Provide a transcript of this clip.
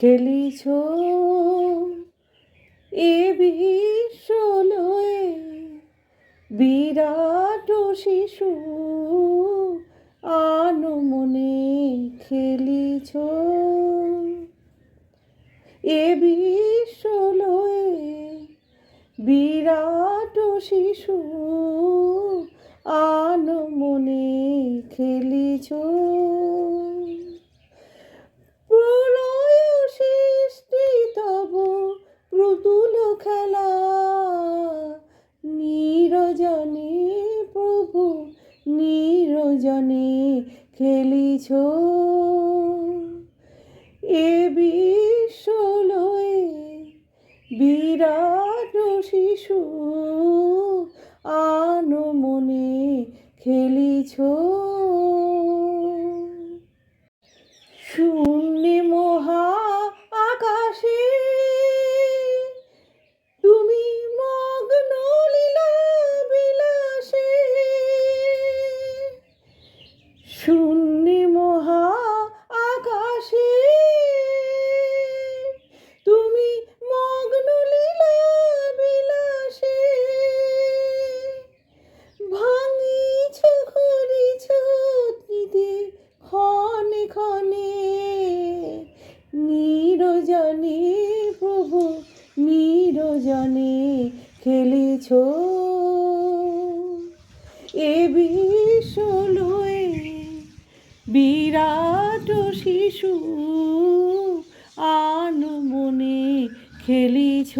খেলিছ এ বিশ্বলয়ে বিরাট শিশু আনমনে খেলিছ এ বিশ্বলয়ে বিরাট শিশু আনমনে খেলিছ প্রলয় সৃষ্টি তব প্রতুল খেলা নিরজনে প্রভু নিরজনে খেলিছ এ বিশ্বলয়ে বিরাট শিশু আনমনে খেলিছ শূন্যে মহা আকাশে তুমি মগ্ন লীলা বিলাসে শূন্যে মহা আকাশে তুমি মগ্ন লীলা বিলাসে ভাঙিছ করিছ নিদে ক্ষণে ক্ষণে নিরজনে প্রভু নিরজনে খেলিছ এ বিশ্বলয়ে বিরাট শিশু আনমনে খেলিছ।